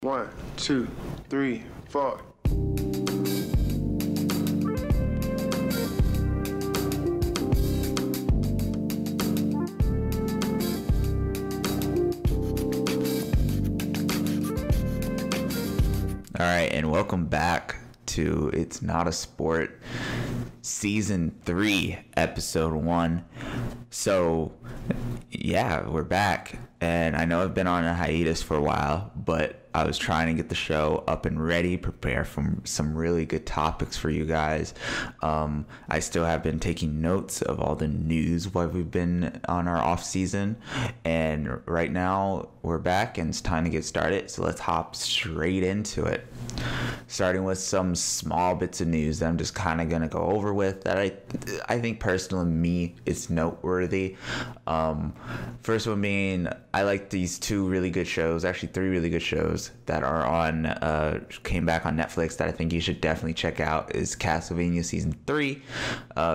1, 2, 3, 4. All right, and welcome back to It's Not a Sport, Season 3, Episode 1. So, yeah, we're back, and I know I've been on a hiatus for a while, but I was trying to get the show up and ready, prepare for some really good topics for you guys. I still have been taking notes of all the news while we've been on our off season, and right now we're back and it's time to get started. So let's hop straight into it. Starting with some small bits of news that I'm just kind of gonna go over with that I think personally me it's noteworthy. First one being I like these two really good shows, actually three really good shows that are on came back on Netflix that I think you should definitely check out is Castlevania Season 3,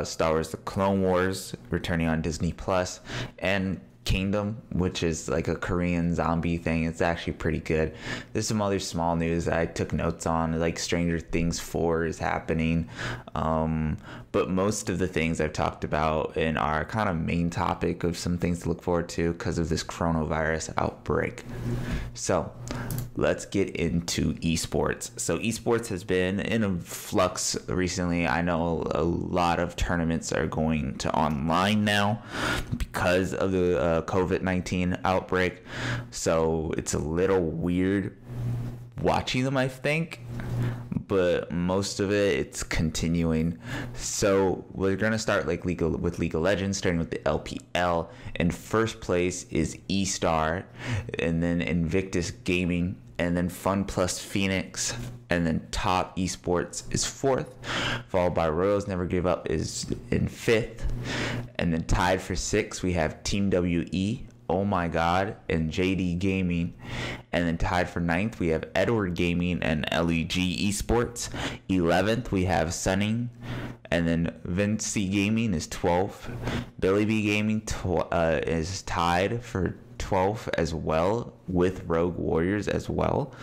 Star Wars The Clone Wars returning on Disney Plus, and Kingdom, which is like a Korean zombie thing. It's actually pretty good. There's some other small news that I took notes on, like Stranger Things 4 is happening, but most of the things I've talked about in our kind of main topic of some things to look forward to because of this coronavirus outbreak. So let's get into esports. So esports has been in a flux recently. I know a lot of tournaments are going to online now because of the COVID-19 outbreak. So it's a little weird watching them, I think, but most of it's continuing. So we're gonna start like League of Legends, starting with the LPL. In first place is eStar, and then Invictus Gaming, and then Fun Plus Phoenix, and then Top Esports is fourth, followed by Royals Never Give Up is in fifth, and then tied for sixth we have Team WE, Oh My God, and JD Gaming, and then tied for ninth we have Edward Gaming and LEG Esports. 11th we have Sunning, and then Vinci Gaming is 12th. Billy B Gaming is tied for 12th as well with Rogue Warriors as well.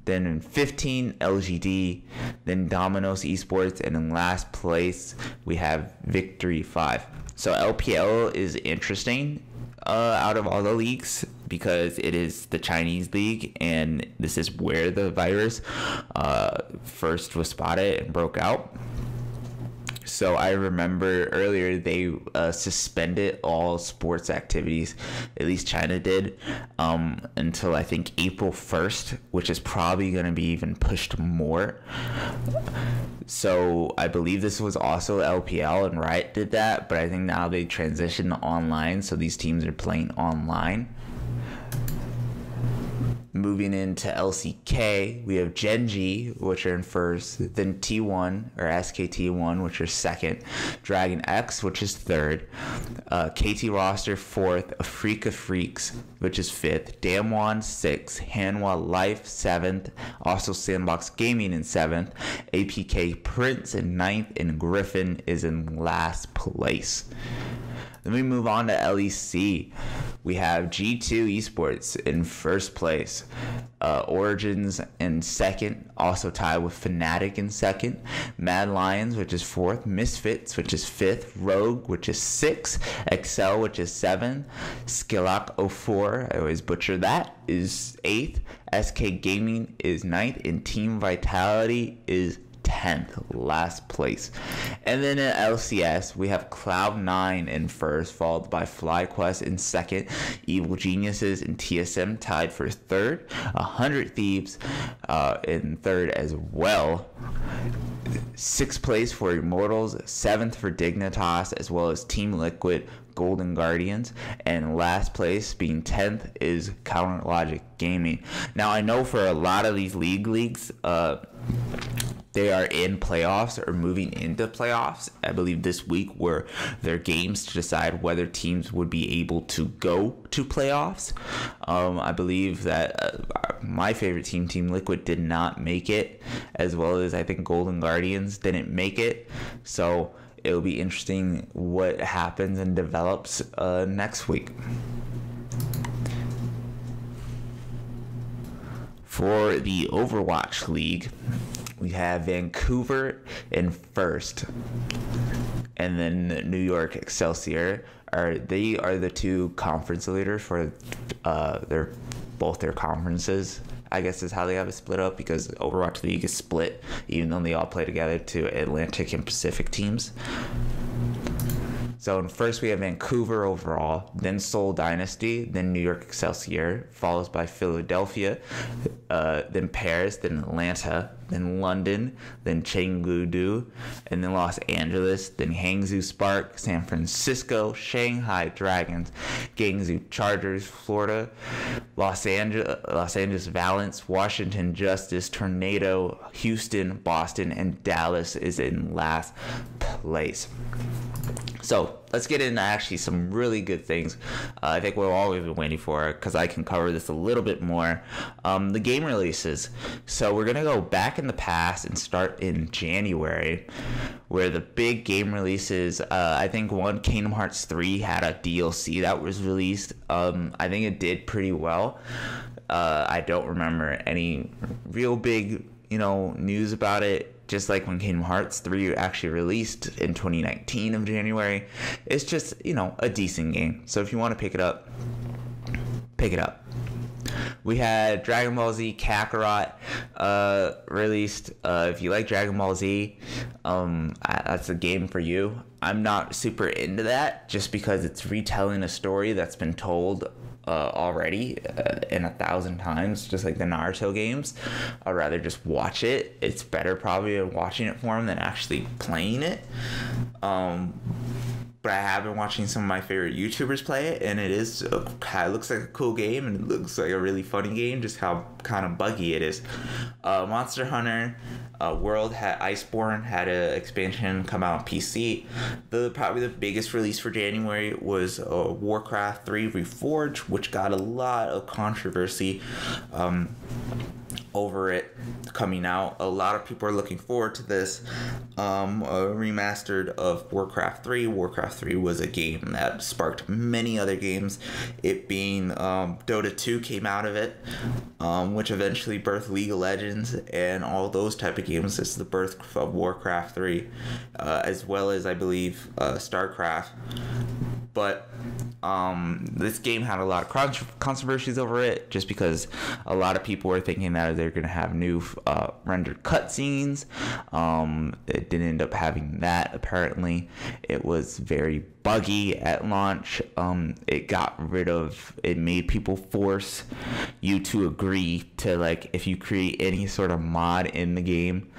Then in 15 LGD, then Domino's Esports, and in last place we have Victory 5. So LPL is interesting out of all the leagues because it is the Chinese league, and this is where the virus first was spotted and broke out. So I remember earlier they suspended all sports activities, at least China did, until I think April 1st, which is probably going to be even pushed more. So I believe this was also LPL, and Riot did that, but I think now they transitioned online, so these teams are playing online. Moving into LCK, we have Genji, which are in first, then T1 or SKT1, which are second, Dragon X, which is third, KT Roster fourth, Afrika Freaks, which is fifth, Damwon sixth, Hanwha Life seventh, also Sandbox Gaming in seventh, APK Prince in ninth, and Griffin is in last place. Then we move on to LEC. We have G2 Esports in first place, Origins in second, also tied with Fnatic in second, Mad Lions, which is fourth, Misfits, which is fifth, Rogue, which is sixth, Excel, which is seventh, Skillak 04, I always butcher that, is eighth, SK Gaming is ninth, and Team Vitality is 10th, last place. And then in LCS we have Cloud9 in first, followed by FlyQuest in second, Evil Geniuses and TSM tied for third, 100 Thieves in third as well, sixth place for Immortals, seventh for Dignitas, as well as Team Liquid, Golden Guardians, and last place being 10th is Counter Logic Gaming. Now I know for a lot of these leagues they are in playoffs or moving into playoffs. I believe this week were their games to decide whether teams would be able to go to playoffs. I believe that my favorite team, Team Liquid, did not make it, as well as I think Golden Guardians didn't make it. So it'll be interesting what happens and develops next week. For the Overwatch League, we have Vancouver in first, and then New York Excelsior are the two conference leaders for both their conferences. I guess is how they have it split up, because Overwatch League is split, even though they all play together, to Atlantic and Pacific teams. So first we have Vancouver overall, then Seoul Dynasty, then New York Excelsior, followed by Philadelphia, then Paris, then Atlanta, then London, then Chengdu, and then Los Angeles, then Hangzhou Spark, San Francisco, Shanghai Dragons, Guangzhou Chargers, Florida, Los Angeles Valence, Washington Justice, Tornado, Houston, Boston, and Dallas is in last place. So let's get into actually some really good things. I think we've always been waiting for, because I can cover this a little bit more. The game releases. So we're going to go back in the past and start in January, where the big game releases, I think Kingdom Hearts 3 had a DLC that was released. I think it did pretty well. I don't remember any real big, news about it. Just like when Kingdom Hearts 3 actually released in 2019 of January. It's just, a decent game. So if you want to pick it up, pick it up. We had Dragon Ball Z Kakarot released. If you like Dragon Ball Z, that's a game for you. I'm not super into that, just because it's retelling a story that's been told already in 1,000 times, just like the Naruto games. I'd rather just watch it. It's better probably watching it for them than actually playing it. But I have been watching some of my favorite YouTubers play it, and it looks like a cool game, and it looks like a really funny game, just how kind of buggy it is. Monster Hunter World Iceborne had an expansion come out on PC. Probably the biggest release for January was Warcraft 3 Reforged, which got a lot of controversy over it coming out. A lot of people are looking forward to this remastered of Warcraft 3. Warcraft 3 was a game that sparked many other games, it being Dota 2 came out of it, which eventually birthed League of Legends and all those type of games. It's the birth of Warcraft 3, as well as I believe StarCraft. But this game had a lot of controversies over it, just because a lot of people were thinking that they're going to have new rendered cutscenes. It didn't end up having that, apparently. It was very buggy at launch. It made people force you to agree to, like, if you create any sort of mod in the game,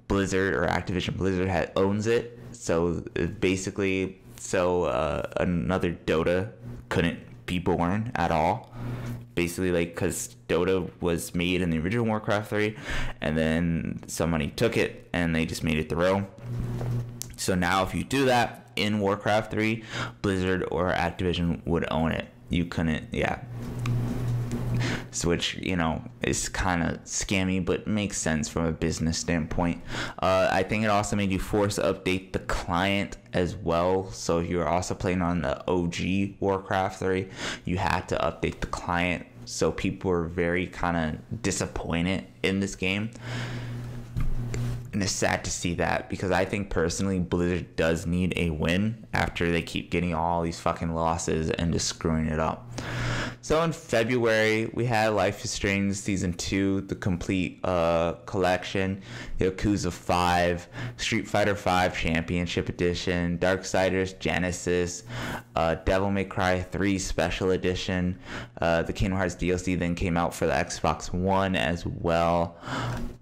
Blizzard or Activision Blizzard owns it. So basically, another Dota couldn't be born at all. Basically, because Dota was made in the original Warcraft 3, and then somebody took it and they just made it their own. So now if you do that in Warcraft 3, Blizzard or Activision would own it. You couldn't, which, is kind of scammy, but makes sense from a business standpoint. I think it also made you force to update the client as well. So if you're also playing on the OG Warcraft 3, you had to update the client. So people were very kind of disappointed in this game. And it's sad to see that, because I think personally Blizzard does need a win after they keep getting all these fucking losses and just screwing it up. So in February, we had Life is Strange Season 2, the complete collection, Yakuza 5, Street Fighter 5 Championship Edition, Darksiders Genesis, Devil May Cry 3 Special Edition. The Kingdom Hearts DLC then came out for the Xbox One as well.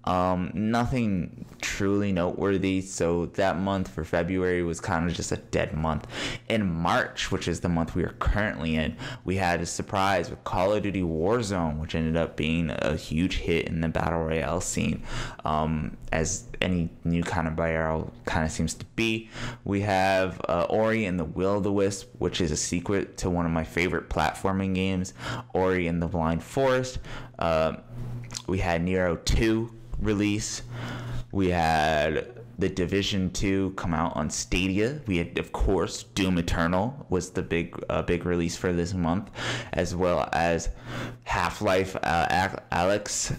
Nothing truly noteworthy, so that month for February was kind of just a dead month. In March, which is the month we are currently in, we had a surprise with Call of Duty Warzone, which ended up being a huge hit in the Battle Royale scene, as any new kind of Battle kind of seems to be. We have Ori and the Will of the Wisp, which is a sequel to one of my favorite platforming games, Ori and the Blind Forest. We had Nero 2 release. We had The Division 2 come out on Stadia. We had, of course, Doom Eternal was the big release for this month, as well as Half-Life Alyx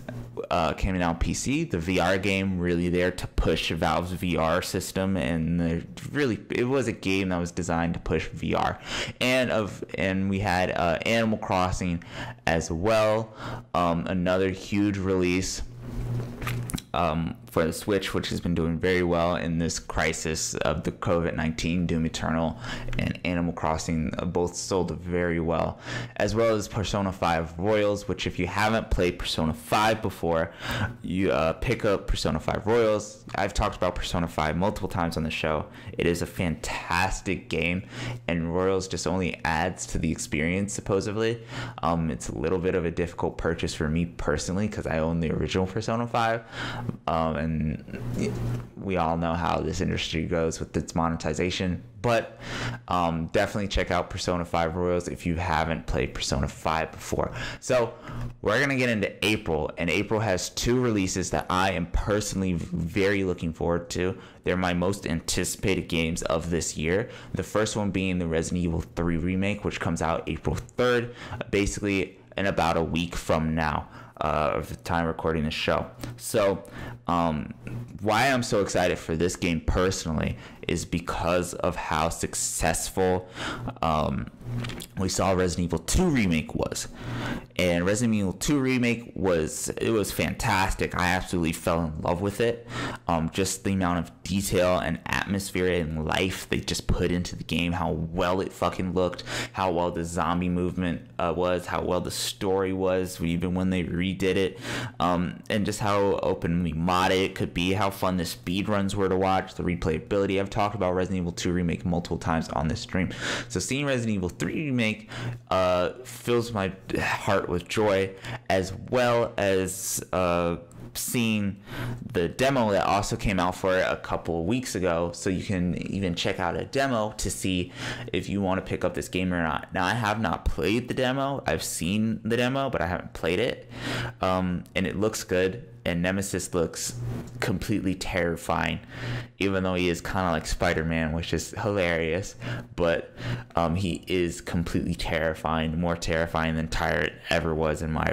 came out on PC. The VR game really there to push Valve's VR system, and it was a game that was designed to push VR. And we had Animal Crossing as well, another huge release for the Switch, which has been doing very well in this crisis of the COVID-19. Doom Eternal and Animal Crossing both sold very well, as well as Persona 5 Royals, which if you haven't played Persona 5 before, you pick up Persona 5 Royals. I've talked about Persona 5 multiple times on the show. It is a fantastic game, and Royals just only adds to the experience, supposedly. It's a little bit of a difficult purchase for me personally because I own the original Persona 5, and we all know how this industry goes with its monetization. But definitely check out Persona 5 Royals if you haven't played Persona 5 before. So we're going to get into April, and April has 2 releases that I am personally very looking forward to. They're my most anticipated games of this year. The first one being the Resident Evil 3 remake, which comes out April 3rd, basically in about a week from now. Of the time recording the show. So why I'm so excited for this game personally is because of how successful we saw Resident Evil 2 remake was. And Resident Evil 2 remake was fantastic. I absolutely fell in love with it. Just the amount of detail and atmosphere and life they just put into the game, how well it fucking looked, how well the zombie movement was, how well the story was, even when they redid it, and just how openly modded it could be, how fun the speedruns were to watch, the replayability. I've talked about Resident Evil 2 remake multiple times on this stream. So seeing Resident Evil 3 remake fills my heart with joy, as well as seeing the demo that also came out for it a couple of weeks ago, so you can even check out a demo to see if you want to pick up this game or not. Now, I have not played the demo. I've seen the demo, but I haven't played it, and it looks good. And Nemesis looks completely terrifying, even though he is kind of like Spider-Man, which is hilarious. But he is completely terrifying, more terrifying than Tyrant ever was, in my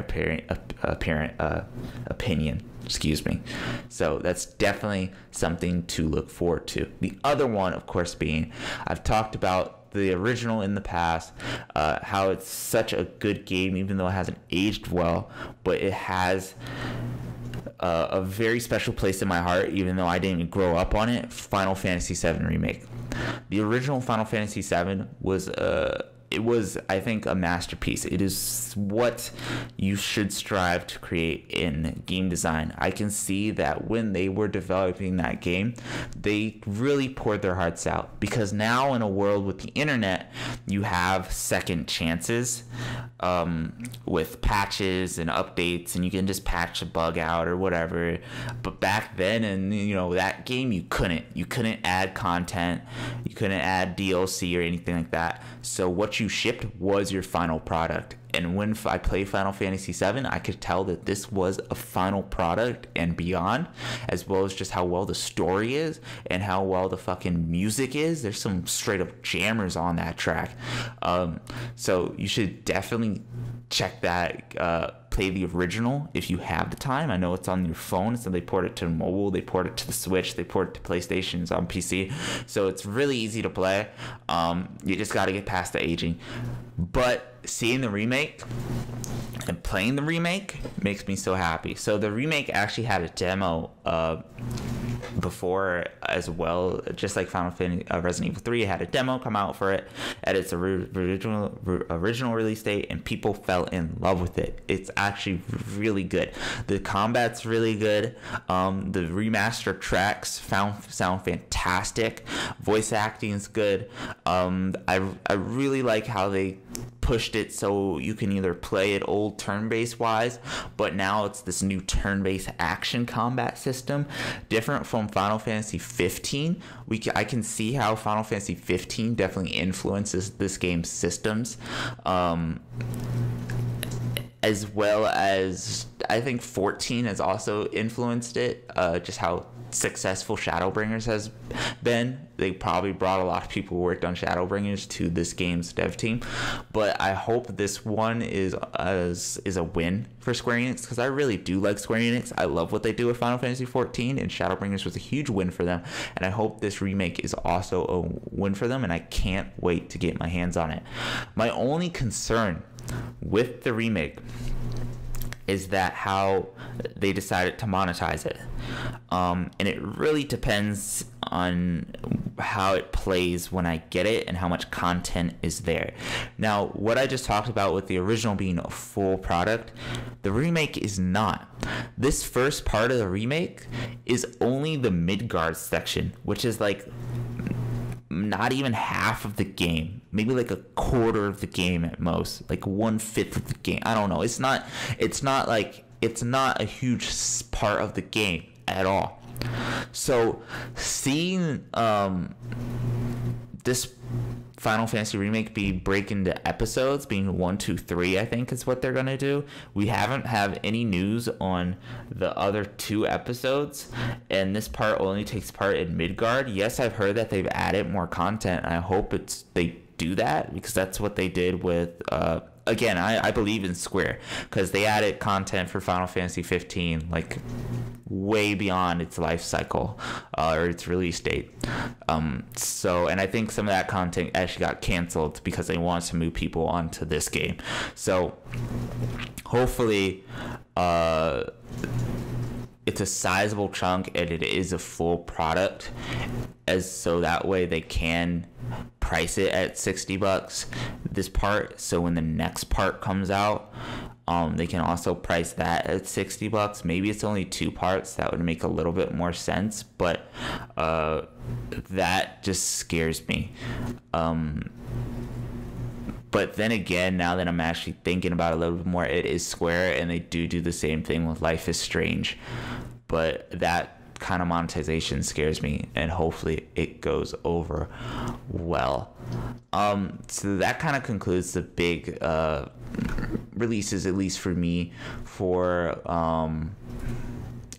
opinion. Excuse me. So that's definitely something to look forward to. The other one, of course, being I've talked about the original in the past, how it's such a good game, even though it hasn't aged well, but it has a very special place in my heart, even though I didn't even grow up on it. Final Fantasy VII Remake. The original Final Fantasy VII was I think, a masterpiece. It is what you should strive to create in game design. I can see that when they were developing that game, they really poured their hearts out, because now in a world with the internet, you have second chances with patches and updates, and you can just patch a bug out or whatever. But back then, and that game, you couldn't add content, you couldn't add DLC or anything like that. So what you shipped was your final product. And when I played Final Fantasy VII, I could tell that this was a final product and beyond, as well as just how well the story is and how well the fucking music is. There's some straight up jammers on that track. So you should definitely check that. Play the original if you have the time. I know it's on your phone, so they port it to mobile, they port it to the Switch, they port it to PlayStations on PC, so it's really easy to play. You just got to get past the aging. But seeing the remake and playing the remake makes me so happy. So the remake actually had a demo before as well, just like Final Fantasy Resident Evil 3 had a demo come out for it at its original release date, and people fell in love with it. It's actually really good. The combat's really good. The remastered tracks sound fantastic. Voice acting is good. I really like how they pushed it so you can either play it old turn-based wise, but now it's this new turn-based action combat system, different from Final Fantasy 15. I can see how Final Fantasy 15 definitely influences this game's systems. as well as I think 14 has also influenced it, just how successful Shadowbringers has been. They probably brought a lot of people who worked on Shadowbringers to this game's dev team, but I hope this one is a win for Square Enix, because I really do like Square Enix. I love what they do with Final Fantasy 14, and Shadowbringers was a huge win for them, and I hope this remake is also a win for them, and I can't wait to get my hands on it. My only concern with the remake is that how they decided to monetize it, and it really depends on how it plays when I get it and how much content is there. Now, what I just talked about with the original being a full product, the remake is not. This first part of the remake is only the Midgard section, which is like not even half of the game, maybe like a quarter of the game at most, like 1/5 of the game. I don't know. It's not a huge part of the game at all. So seeing this Final Fantasy remake be break into episodes, being 1, 2, 3, I think is what they're gonna do. We haven't have any news on the other 2 episodes, and this part only takes part in Midgard. Yes, I've heard that they've added more content, and I hope they do that, because that's what they did with again, I believe in Square, because they added content for Final Fantasy 15 like way beyond its life cycle or its release date. And I think some of that content actually got canceled because they wanted to move people onto this game. So hopefully it's a sizable chunk and it is a full product, so that way they can price it at $60 this part, so when the next part comes out, they can also price that at $60. Maybe it's only 2 parts. That would make a little bit more sense, but that just scares me. But then again, now that I'm actually thinking about it a little bit more, it is Square, and they do the same thing with Life is Strange. But that kind of monetization scares me, and hopefully it goes over well. So that kind of concludes the big releases, at least for me, for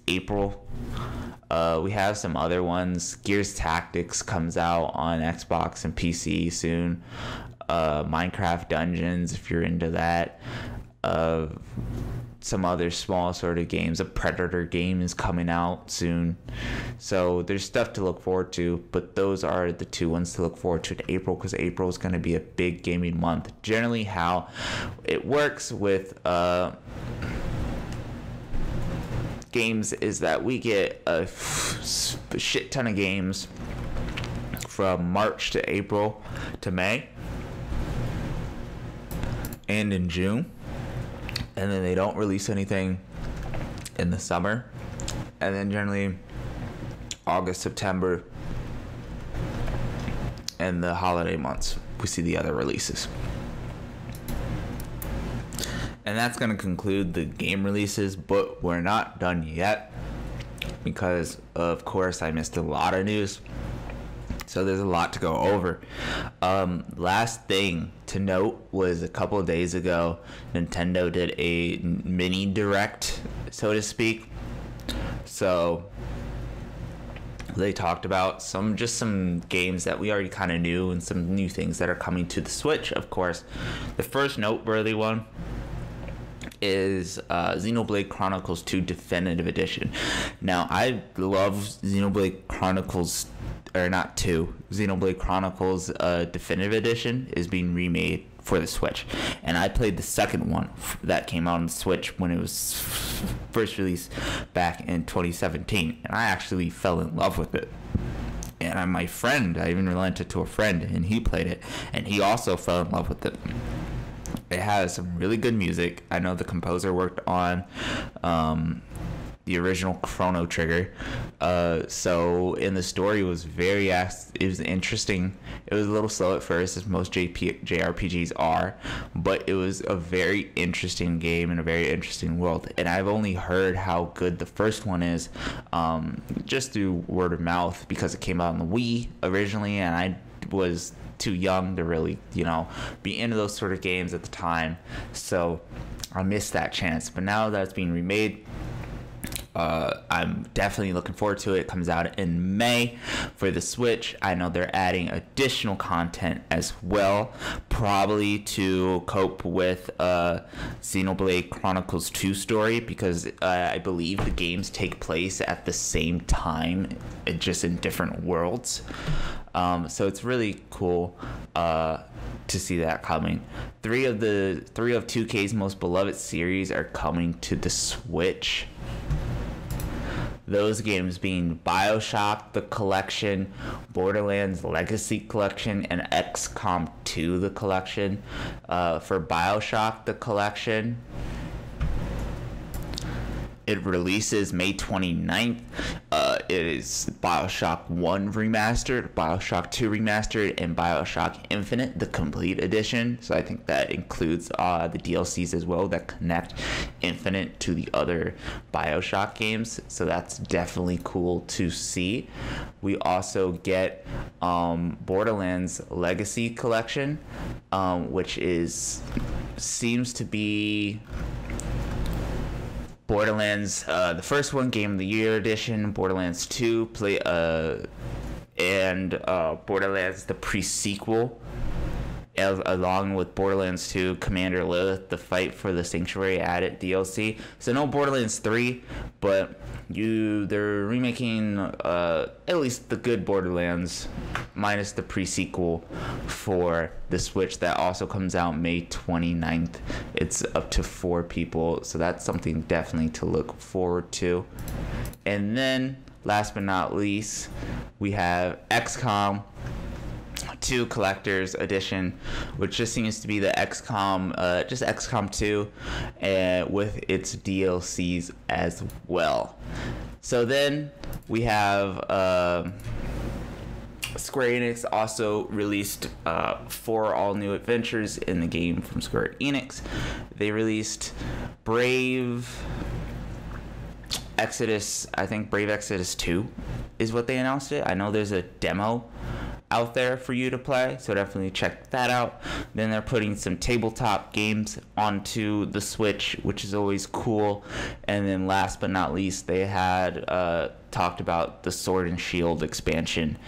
April. We have some other ones. Gears Tactics comes out on Xbox and PC soon. Minecraft Dungeons, if you're into that. Some other small sort of games. A Predator game is coming out soon. So there's stuff to look forward to, but those are the 2 ones to look forward to in April, because April is going to be a big gaming month. Generally, how it works with games is that we get a shit ton of games from March to April to May and in June, and then they don't release anything in the summer, and then generally August, September, and the holiday months we see the other releases. And that's going to conclude the game releases, but we're not done yet, because of course I missed a lot of news. So there's a lot to go over. Last thing to note was a couple of days ago, Nintendo did a mini direct, so to speak. So they talked about some games that we already kind of knew, and some new things that are coming to the Switch, of course. The first noteworthy one is Xenoblade Chronicles 2 Definitive Edition. Now, I love Xenoblade Chronicles, or not 2, Xenoblade Chronicles Definitive Edition is being remade for the Switch, and I played the second one that came out on the Switch when it was first released back in 2017, and I actually fell in love with it. And I even relented to a friend, and he played it, and he also fell in love with it. It has some really good music. I know the composer worked on the original Chrono Trigger. And the story was it was interesting. It was a little slow at first, as most JRPGs are, but it was a very interesting game and a very interesting world. And I've only heard how good the first one is just through word of mouth, because it came out on the Wii originally, and I was too young to really, be into those sort of games at the time. So I missed that chance. But now that it's being remade, I'm definitely looking forward to it. It comes out in May for the Switch. I know they're adding additional content as well, probably to cope with Xenoblade Chronicles 2 story, because I believe the games take place at the same time, just in different worlds. So it's really cool to see that coming. Three of 2K's most beloved series are coming to the Switch. Those games being BioShock the Collection, Borderlands Legacy Collection, and XCOM 2 the Collection. For BioShock the Collection, it releases May 29th. It is BioShock 1 Remastered, BioShock 2 Remastered, and BioShock Infinite, the Complete Edition. So I think that includes the DLCs as well that connect Infinite to the other BioShock games. So that's definitely cool to see. We also get Borderlands Legacy Collection, which seems to be Borderlands, the first one, Game of the Year edition, Borderlands 2, and Borderlands the pre-sequel, along with Borderlands 2, Commander Lilith, the Fight for the Sanctuary added DLC. So no Borderlands 3, but they're remaking at least the good Borderlands, minus the pre-sequel, for the Switch. That also comes out May 29th. It's up to 4 people, so that's something definitely to look forward to. And then, last but not least, we have XCOM 2 Collector's Edition, which just seems to be the XCOM 2, with its DLCs as well. So then we have Square Enix also released 4 all-new adventures in the game from Square Enix. They released Brave Exodus, I think Brave Exodus 2 is what they announced it. I know there's a demo out there for you to play, so definitely check that out. Then they're putting some tabletop games onto the Switch, which is always cool. And then last but not least, they had talked about the Sword and Shield expansion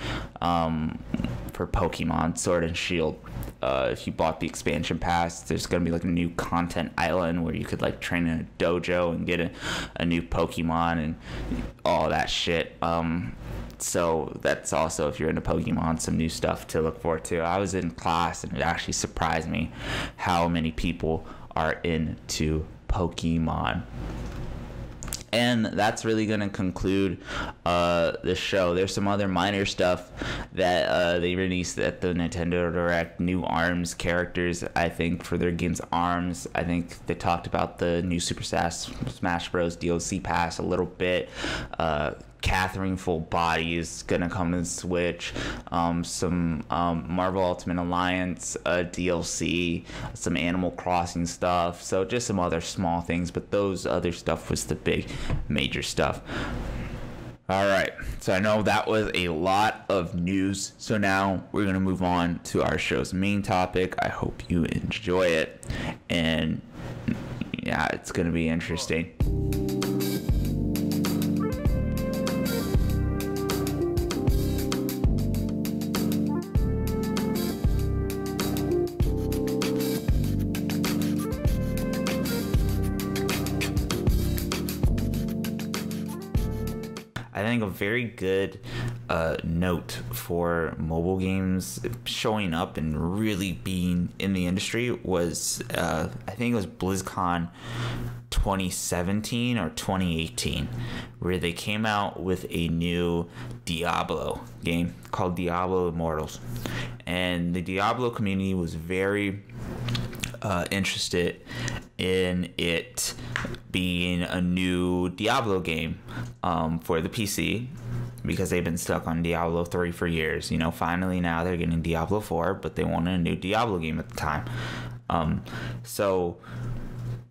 for Pokemon Sword and Shield. If you bought the expansion pass, there's gonna be like a new content island where you could like train in a dojo and get a new Pokemon and all that shit. So that's also, if you're into Pokemon, some new stuff to look forward to. I was in class and it actually surprised me how many people are into Pokemon. And that's really going to conclude the show. There's some other minor stuff that they released at the Nintendo Direct. New ARMS characters, I think, for their games ARMS. I think they talked about the new Super Smash Bros. DLC pass a little bit. Catherine Full Body is gonna come to the Switch. Some Marvel Ultimate Alliance DLC, some Animal Crossing stuff. So just some other small things, but those other stuff was the big major stuff. All right, so I know that was a lot of news. So now we're gonna move on to our show's main topic. I hope you enjoy it, and yeah, it's gonna be interesting. I think a very good note for mobile games showing up and really being in the industry was, I think it was BlizzCon 2017 or 2018, where they came out with a new Diablo game called Diablo Immortals. And the Diablo community was very interested in it being a new Diablo game for the PC, because they've been stuck on Diablo 3 for years. You know, finally now they're getting Diablo 4, but they wanted a new Diablo game at the time. So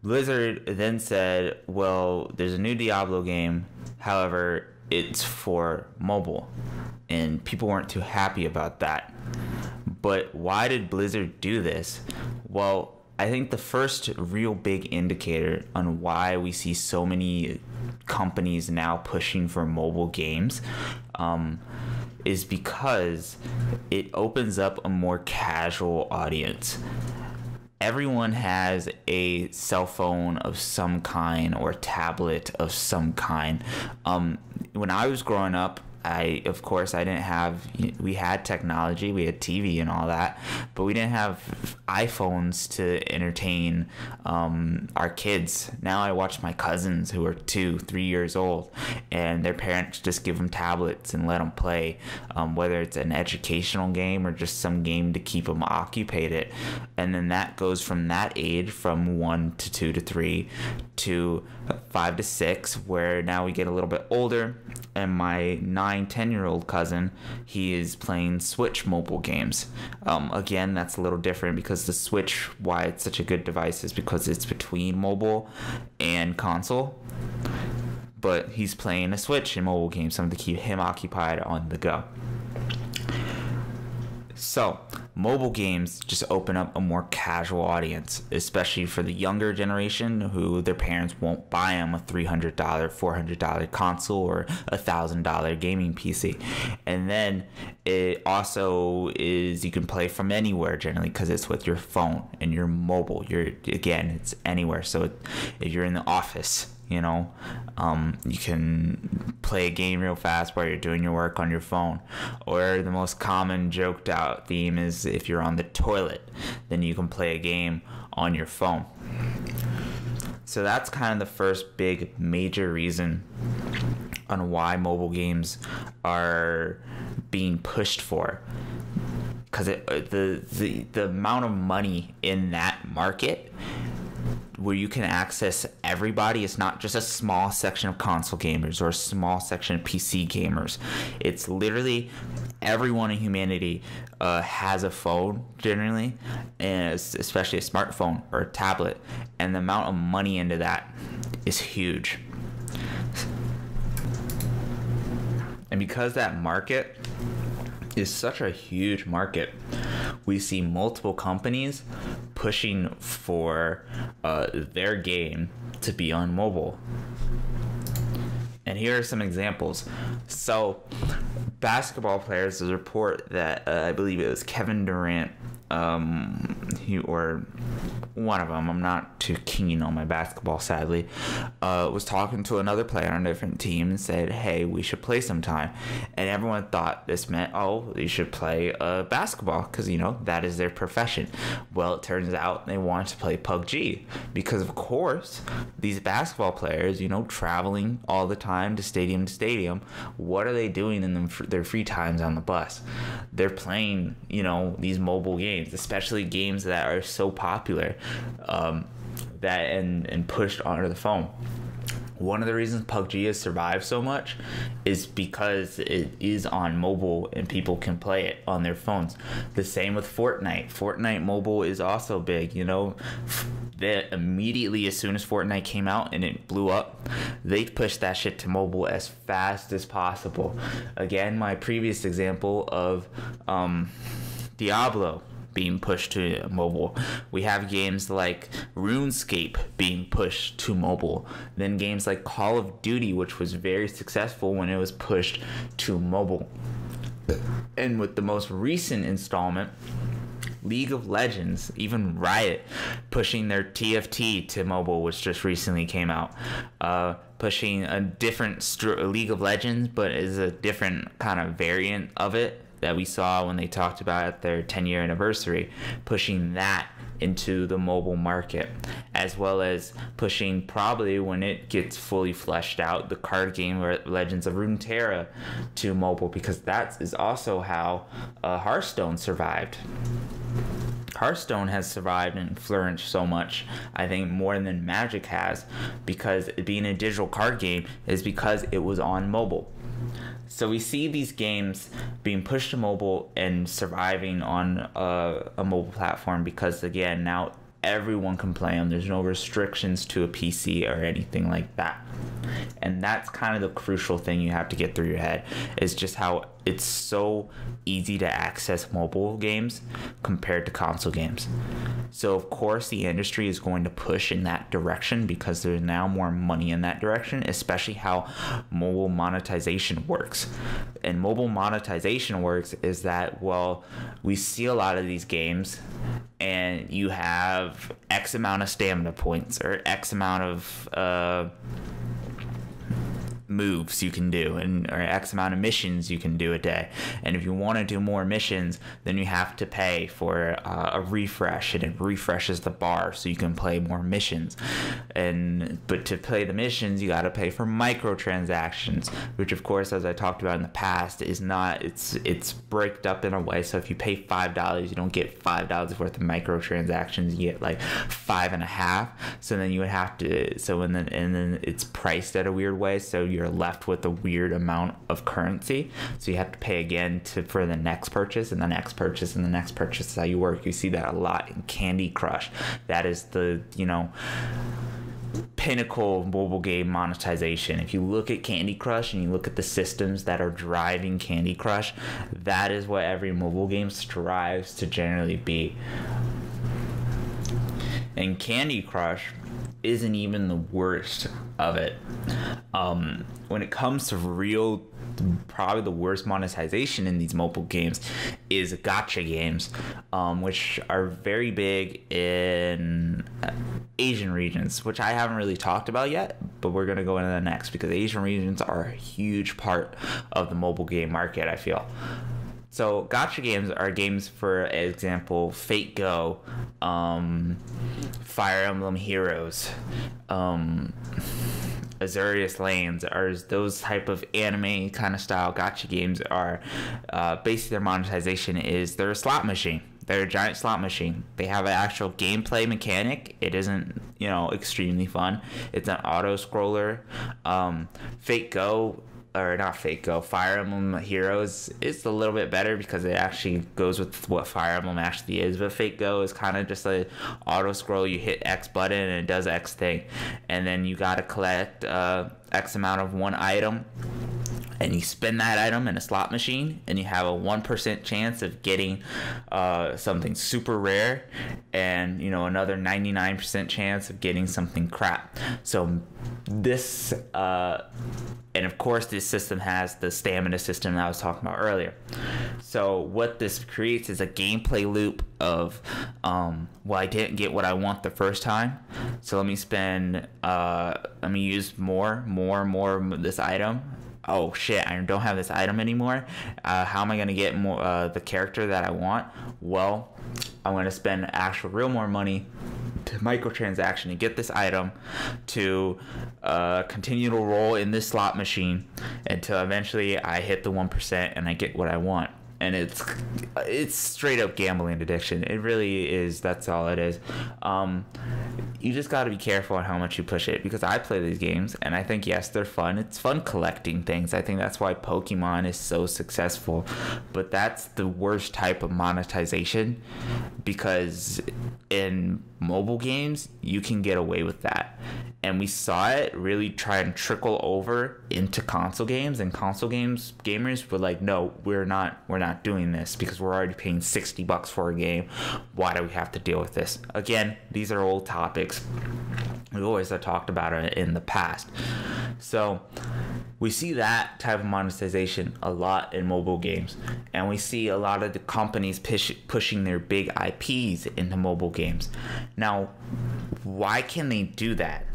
Blizzard then said, well, there's a new Diablo game, however, it's for mobile. And people weren't too happy about that. But why did Blizzard do this? Well, I think the first real big indicator on why we see so many companies now pushing for mobile games is because it opens up a more casual audience. Everyone has a cell phone of some kind or tablet of some kind. When I was growing up, I didn't have, we had technology, we had TV and all that, but we didn't have iPhones to entertain our kids. Now I watch my cousins who are 2-3 years old, and their parents just give them tablets and let them play, whether it's an educational game or just some game to keep them occupied. And then that goes from that age, from 1 to 2 to 3 to 5 to 6, where now we get a little bit older, and my 9-10-year-old cousin, he is playing Switch mobile games. Again, that's a little different because the Switch, why it's such a good device is because it's between mobile and console. But he's playing a Switch in mobile games, something to keep him occupied on the go. So, mobile games just open up a more casual audience, especially for the younger generation who their parents won't buy them a $300, $400 console or a $1,000 gaming PC. And then it also is, you can play from anywhere generally because it's with your phone and your mobile. It's anywhere. So if you're in the office, you can play a game real fast while you're doing your work on your phone. Or the most common joked out theme is if you're on the toilet, then you can play a game on your phone. So that's kind of the first big major reason on why mobile games are being pushed for. Because the amount of money in that market where you can access everybody, it's not just a small section of console gamers or a small section of PC gamers. It's literally everyone in humanity has a phone generally, and especially a smartphone or a tablet, and the amount of money into that is huge. And because that market is such a huge market, we see multiple companies pushing for their game to be on mobile. And here are some examples. So, basketball players, there's a report that I believe it was Kevin Durant, or one of them, I'm not too keen on my basketball sadly, was talking to another player on a different team and said, hey, we should play sometime. And everyone thought this meant, oh, you should play basketball because, that is their profession. Well, it turns out they wanted to play PUBG because, of course, these basketball players, traveling all the time to stadium, what are they doing in their free times on the bus? They're playing, these mobile games, especially games that are so popular that and pushed onto the phone. One of the reasons PUBG has survived so much is because it is on mobile and people can play it on their phones. The same with Fortnite. Fortnite mobile is also big, That immediately, as soon as Fortnite came out and it blew up, they pushed that shit to mobile as fast as possible. Again, my previous example of Diablo being pushed to mobile. We have games like RuneScape being pushed to mobile. Then games like Call of Duty, which was very successful when it was pushed to mobile. And with the most recent installment, League of Legends, even Riot, pushing their TFT to mobile, which just recently came out. Pushing a different League of Legends, but is a different kind of variant of it that we saw when they talked about at their 10-year anniversary, pushing that into the mobile market, as well as pushing, probably when it gets fully fleshed out, the card game Legends of Runeterra to mobile, because that is also how Hearthstone survived. Hearthstone has survived and flourished so much, I think, more than Magic has, because being a digital card game is because it was on mobile. So we see these games being pushed to mobile and surviving on a mobile platform because, again, now everyone can play them. There's no restrictions to a PC or anything like that. And that's kind of the crucial thing you have to get through your head, is just how it's so easy to access mobile games compared to console games. So of course the industry is going to push in that direction because there's now more money in that direction, especially how mobile monetization works. And mobile monetization works is that, well, we see a lot of these games and you have X amount of stamina points or X amount of moves you can do, and or X amount of missions you can do a day. And if you want to do more missions, then you have to pay for a refresh, and it refreshes the bar so you can play more missions. But to play the missions, you got to pay for microtransactions, which of course, as I talked about in the past, is not, it's breaked up in a way. So if you pay $5, you don't get $5 worth of microtransactions, you get like 5.5. So then you would have to, and then it's priced at a weird way, so you're left with a weird amount of currency, so you have to pay again for the next purchase and the next purchase and the next purchase. That's how you work. You see that a lot in Candy Crush. That is the pinnacle of mobile game monetization. If you look at Candy Crush and you look at the systems that are driving Candy Crush, that is what every mobile game strives to generally be. And Candy Crush isn't even the worst of it. When it comes to probably the worst monetization in these mobile games is gacha games, which are very big in Asian regions, which I haven't really talked about yet, but we're going to go into that next, because Asian regions are a huge part of the mobile game market, I feel. So gacha games are games, for example, Fate Go, Fire Emblem Heroes, Azurius Lanes, are those type of anime kind of style gacha games. Are basically their monetization is they're a slot machine. They're a giant slot machine. They have an actual gameplay mechanic. It isn't, extremely fun. It's an auto scroller. Fate Go, or not Fate Go, Fire Emblem Heroes is a little bit better because it actually goes with what Fire Emblem actually is. But Fate Go is kind of just a auto scroll. You hit X button and it does X thing, and then you gotta collect X amount of one item, and you spin that item in a slot machine, and you have a 1% chance of getting something super rare, and another 99% chance of getting something crap. So this and of course this system has the stamina system that I was talking about earlier. So what this creates is a gameplay loop of I didn't get what I want the first time, so let me use more of this item. Oh shit, I don't have this item anymore. How am I going to get more the character that I want? Well, I'm going to spend real more money to microtransaction to get this item, to continue to roll in this slot machine until eventually I hit the 1% and I get what I want. And it's straight up gambling addiction. It really is. That's all it is. You just got to be careful on how much you push it, because I play these games and I think, yes, they're fun. It's fun collecting things. I think that's why Pokemon is so successful. But that's the worst type of monetization, because in mobile games you can get away with that, and we saw it really try and trickle over into console games. And console games gamers were like, no, we're not doing this, because we're already paying $60 for a game. Why do we have to deal with this again? These are old topics. We've always talked about it in the past. So we see that type of monetization a lot in mobile games, and we see a lot of the companies pushing their big IPs into mobile games. Now, why can they do that?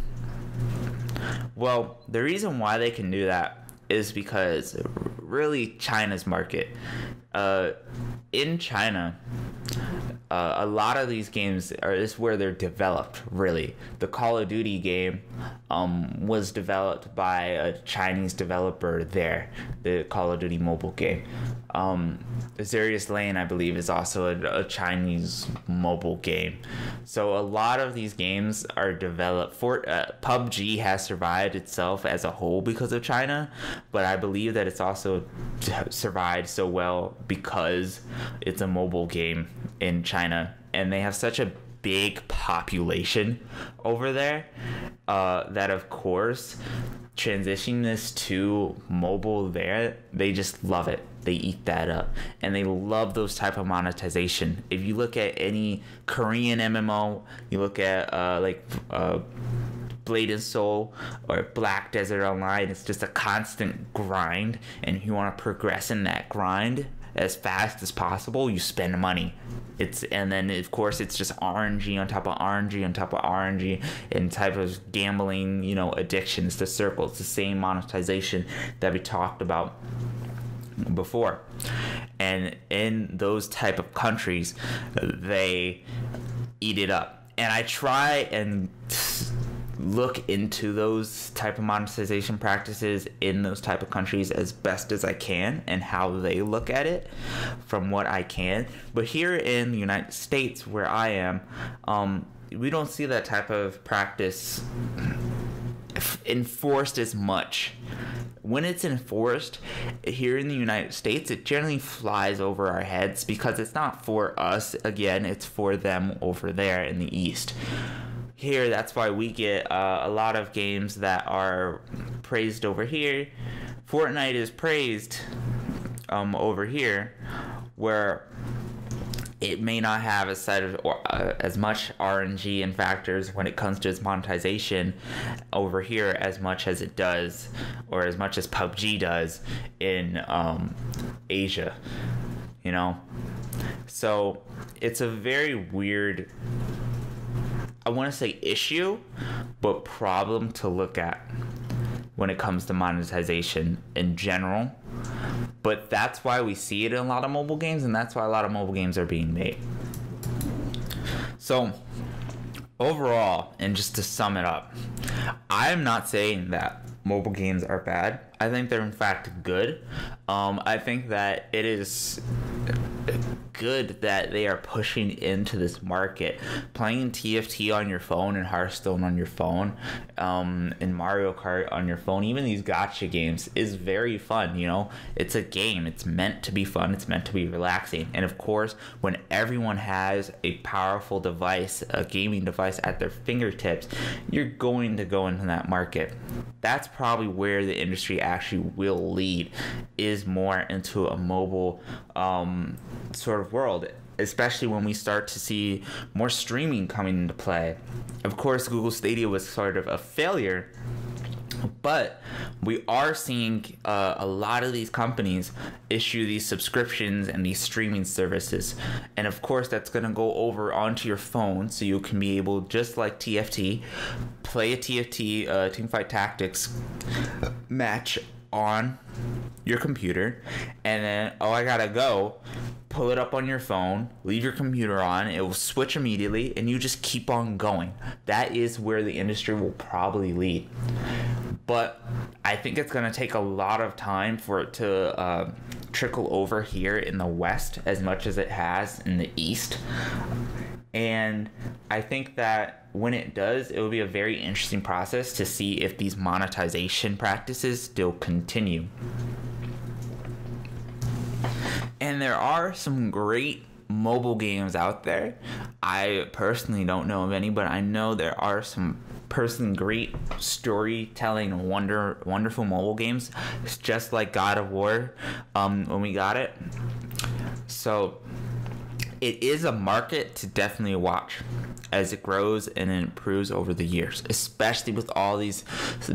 Well, the reason why they can do that is because really China's market. In China, a lot of these games is where they're developed, really. The Call of Duty game was developed by a Chinese developer there, the Call of Duty mobile game. Azurius Lane, I believe, is also a Chinese mobile game. So a lot of these games are developed for PUBG has survived itself as a whole because of China, but I believe that it's also survived so well because it's a mobile game in China, and they have such a big population over there that of course transitioning this to mobile there, they just love it. They eat that up, and they love those type of monetization. If you look at any Korean MMO, you look at Blade and Soul or Black Desert Online, it's just a constant grind, and if you want to progress in that grind as fast as possible, you spend money. And then of course it's just RNG on top of RNG on top of RNG, and type of gambling, addiction. It's the circle. It's the same monetization that we talked about before. And in those type of countries, they eat it up. And I try and look into those type of monetization practices in those type of countries as best as I can, and how they look at it from what I can. But here in the United States, where I am, we don't see that type of practice enforced as much. When it's enforced here in the United States, it generally flies over our heads, because it's not for us. Again, it's for them over there in the East. Here, that's why we get a lot of games that are praised over here. Fortnite is praised over here, where it may not have as much RNG and factors when it comes to its monetization over here as much as it does, or as much as PUBG does in Asia, So it's a very weird, I want to say issue, but problem to look at when it comes to monetization in general. But that's why we see it in a lot of mobile games, and that's why a lot of mobile games are being made. So overall, and just to sum it up, I'm not saying that mobile games are bad. I think they're in fact good. I think that it is good that they are pushing into this market. Playing TFT on your phone and Hearthstone on your phone, and Mario Kart on your phone, even these gacha games, is very fun. It's a game. It's meant to be fun. It's meant to be relaxing. And of course, when everyone has a powerful device, a gaming device at their fingertips, you're going to go into that market. That's probably where the industry actually will lead, is more into a mobile sort of world, especially when we start to see more streaming coming into play. Of course, Google Stadia was sort of a failure, but we are seeing a lot of these companies issue these subscriptions and these streaming services. And of course, that's going to go over onto your phone, so you can be able, just like TFT, play a TFT Teamfight Tactics match on your computer, and then I gotta go, pull it up on your phone, leave your computer on, it will switch immediately, and you just keep on going. That is where the industry will probably lead. But I think it's going to take a lot of time for it to trickle over here in the West as much as it has in the East. And I think that when it does, it will be a very interesting process to see if these monetization practices still continue. And there are some great mobile games out there. I personally don't know of any, but I know there are some personally great storytelling, wonderful mobile games. It's just like God of War when we got it. So it is a market to definitely watch as it grows and it improves over the years, especially with all these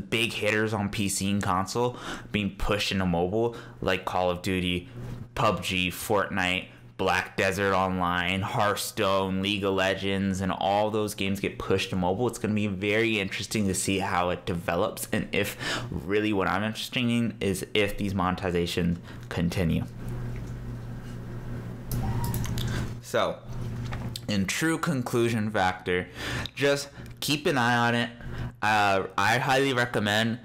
big hitters on PC and console being pushed into mobile, like Call of Duty, PUBG, Fortnite, Black Desert Online, Hearthstone, League of Legends, and all those games get pushed to mobile. It's going to be very interesting to see how it develops, and if really what I'm interested in is if these monetizations continue. So, in true conclusion factor, just keep an eye on it. I highly recommend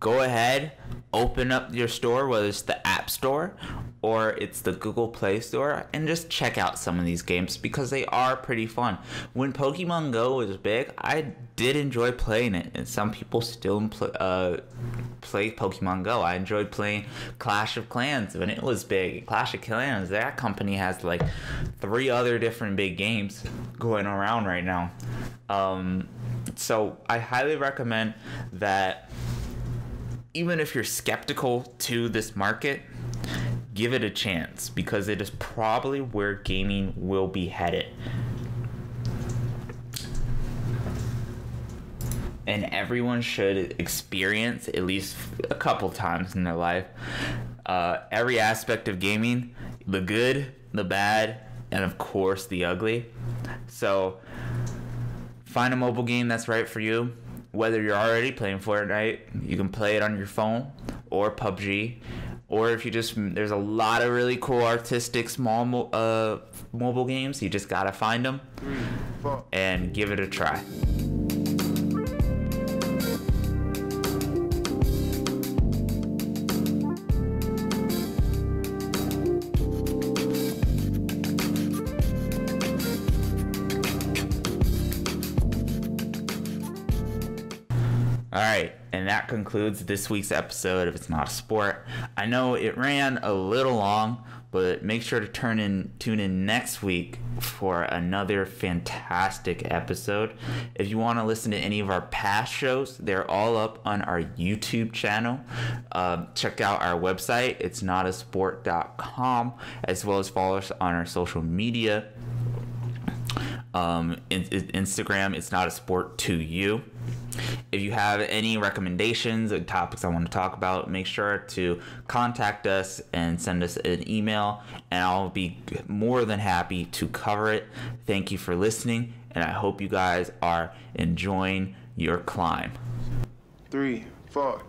go ahead, open up your store, whether it's the App Store or it's the Google Play Store, and just check out some of these games because they are pretty fun. When Pokemon Go was big, I did enjoy playing it, and some people still play Pokemon Go. I enjoyed playing Clash of Clans when it was big. Clash of Clans, that company has like 3 other different big games going around right now. So I highly recommend that even if you're skeptical to this market, give it a chance, because it is probably where gaming will be headed. And everyone should experience at least a couple times in their life every aspect of gaming, the good, the bad, and of course the ugly. So find a mobile game that's right for you. Whether you're already playing Fortnite, you can play it on your phone, or PUBG, or if you just, there's a lot of really cool artistic small mobile games. You just gotta find them and give it a try. All right, and that concludes this week's episode of It's Not a Sport. I know it ran a little long, but make sure to tune in next week for another fantastic episode. If you want to listen to any of our past shows, they're all up on our YouTube channel. Check out our website, itsnotasport.com, as well as follow us on our social media. Instagram, It's Not a Sport to You. If you have any recommendations and topics I want to talk about, make sure to contact us and send us an email, and I'll be more than happy to cover it. Thank you for listening, and I hope you guys are enjoying your climb. 3, 4.